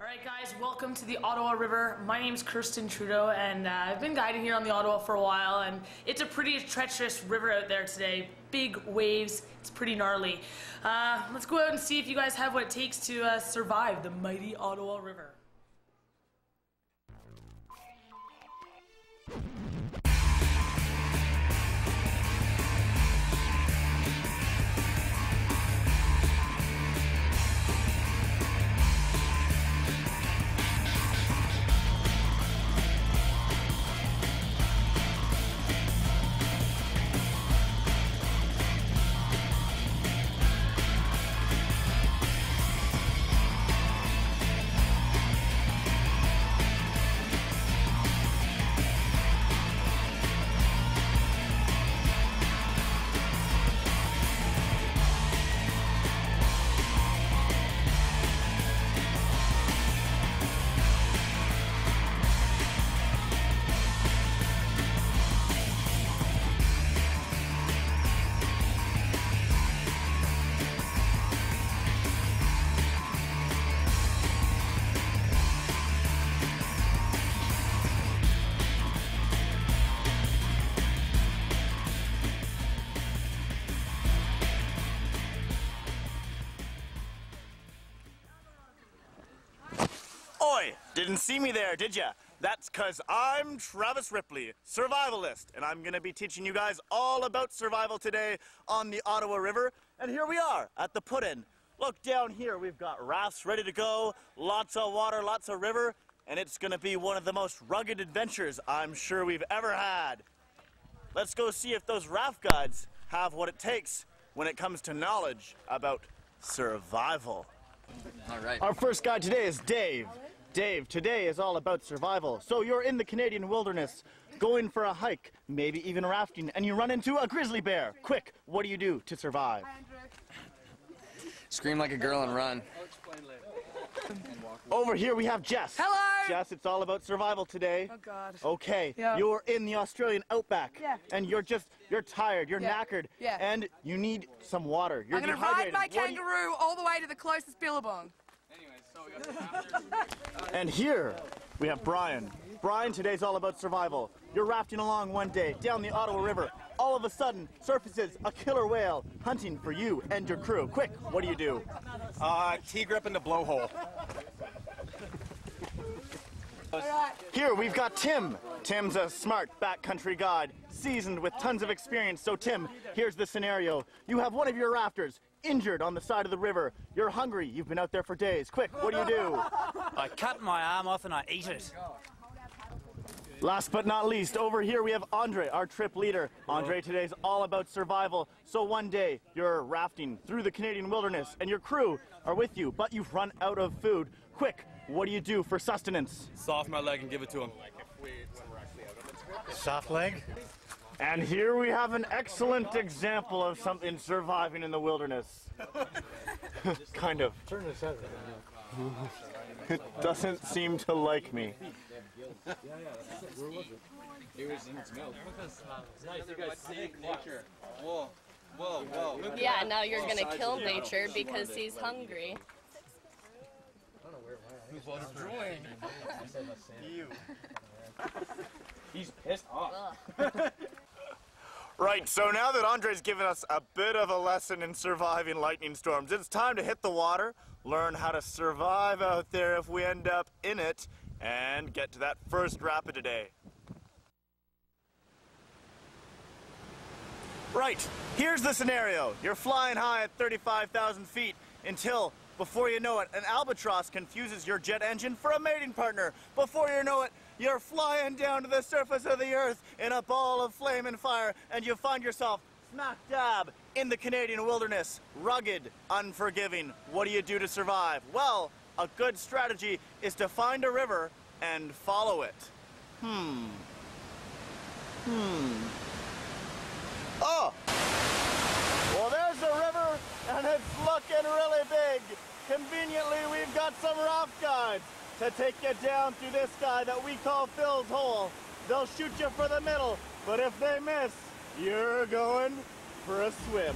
Alright guys, welcome to the Ottawa River. My name's Kirsten Trudeau and I've been guiding here on the Ottawa for a while, and it's a pretty treacherous river out there today. Big waves, it's pretty gnarly. Let's go out and see if you guys have what it takes to survive the mighty Ottawa River. Oi! Didn't see me there, did ya? That's 'cause I'm Travis Ripley, survivalist, and I'm gonna be teaching you guys all about survival today on the Ottawa River. And here we are at the put-in. Look down here, we've got rafts ready to go, lots of water, lots of river, and it's gonna be one of the most rugged adventures I'm sure we've ever had. Let's go see if those raft guides have what it takes when it comes to knowledge about survival. All right. Our first guide today is Dave. Dave, today is all about survival. So you're in the Canadian wilderness, going for a hike, maybe even rafting, and you run into a grizzly bear. Quick, what do you do to survive? Scream like a girl and run. Over here we have Jess. Hello! Jess, it's all about survival today. Oh God. Okay, Yeah. you're in the Australian outback. Yeah. And you're tired, you're Yeah. knackered, Yeah. and you need some water. You're I'm gonna dehydrated. ride my What do you- kangaroo all the way to the closest billabong. And here we have Brian. Brian, today's all about survival. You're rafting along one day down the Ottawa River. All of a sudden, surfaces a killer whale hunting for you and your crew. Quick, what do you do? T-grip in the blowhole. Here we've got Tim. Tim's a smart backcountry guide, seasoned with tons of experience. So Tim, here's the scenario. You have one of your rafters injured on the side of the river. You're hungry, you've been out there for days. Quick, what do you do? I cut my arm off and I eat it. Last but not least, over here we have Andre, our trip leader. Andre, today's all about survival. So one day, you're rafting through the Canadian wilderness and your crew are with you, but you've run out of food. Quick, what do you do for sustenance? Soft my leg and give it to him. Soft leg? And here we have an excellent example of something surviving in the wilderness. Kind of. Turn this out. It doesn't seem to like me. Yeah, now you're gonna kill nature because he's hungry. He's pissed off. Right, so now that Andre's given us a bit of a lesson in surviving lightning storms, it's time to hit the water, learn how to survive out there if we end up in it, and get to that first rapid today. Right, here's the scenario. You're flying high at 35,000 feet until, before you know it, an albatross confuses your jet engine for a mating partner. Before you know it, you're flying down to the surface of the earth in a ball of flame and fire, and you find yourself smack dab in the Canadian wilderness. Rugged, unforgiving. What do you do to survive? Well, a good strategy is to find a river and follow it. Oh! Well, there's the river, and it's looking really big. Conveniently, we've got some raft guides to take you down through this guy that we call Phil's Hole. They'll shoot you for the middle, but if they miss, you're going for a swim.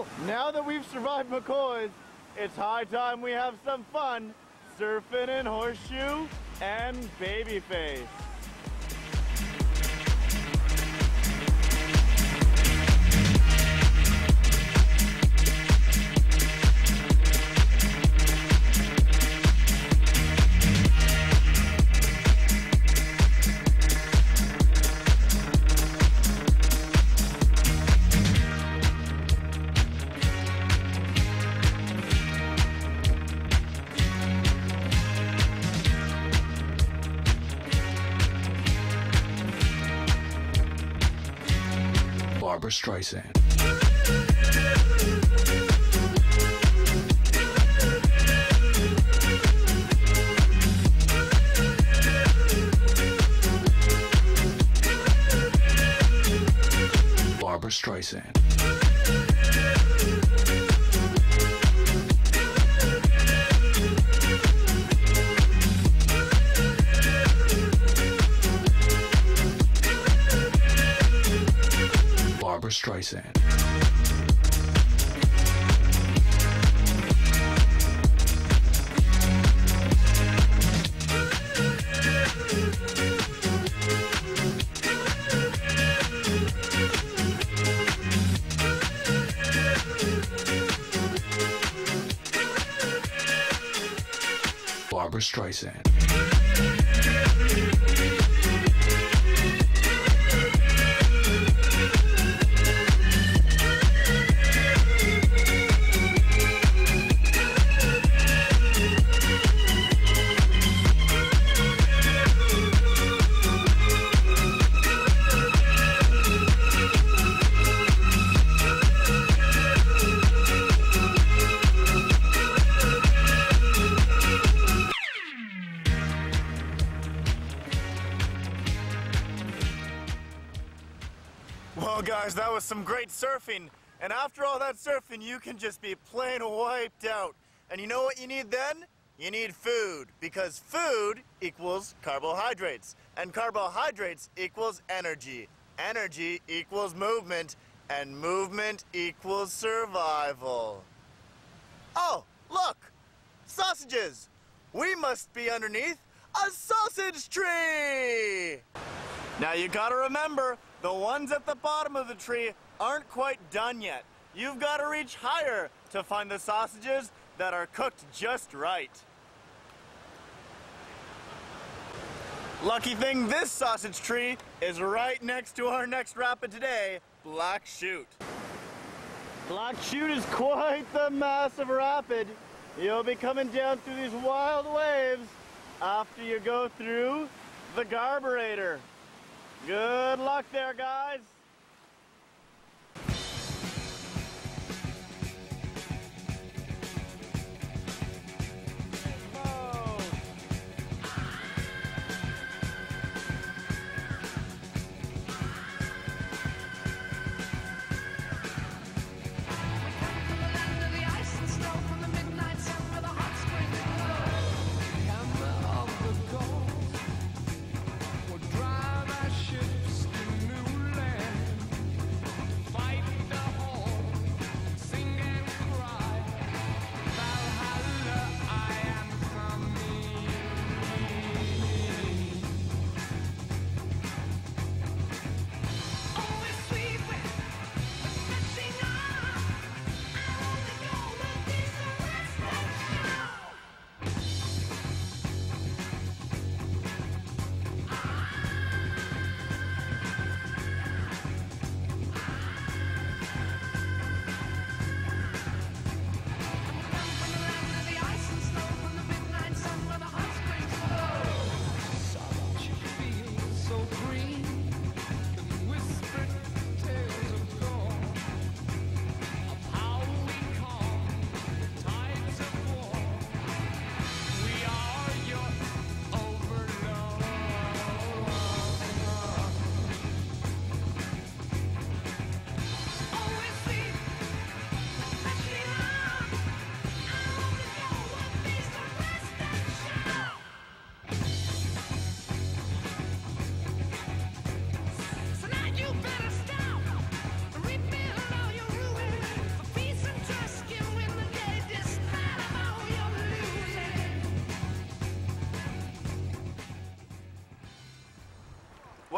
Well, now that we've survived McCoy's, it's high time we have some fun surfing in Horseshoe and Babyface. Barbara Streisand. Barbara Streisand. Barbara Streisand. Barbara Streisand. Well, guys, that was some great surfing. And after all that surfing, you can just be plain wiped out. And you know what you need then? You need food, because food equals carbohydrates. And carbohydrates equals energy. Energy equals movement. And movement equals survival. Oh, look! Sausages! We must be underneath a sausage tree! Now you gotta remember, the ones at the bottom of the tree aren't quite done yet. You've gotta reach higher to find the sausages that are cooked just right. Lucky thing, this sausage tree is right next to our next rapid today, Black Chute. Black Chute is quite the massive rapid. You'll be coming down through these wild waves after you go through the carburetor. Good luck there, guys.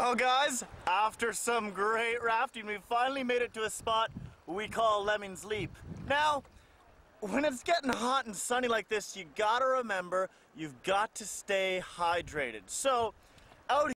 Well, guys, after some great rafting, we finally made it to a spot we call Lemming's Leap. Now, when it's getting hot and sunny like this, you gotta remember, you've got to stay hydrated. So, out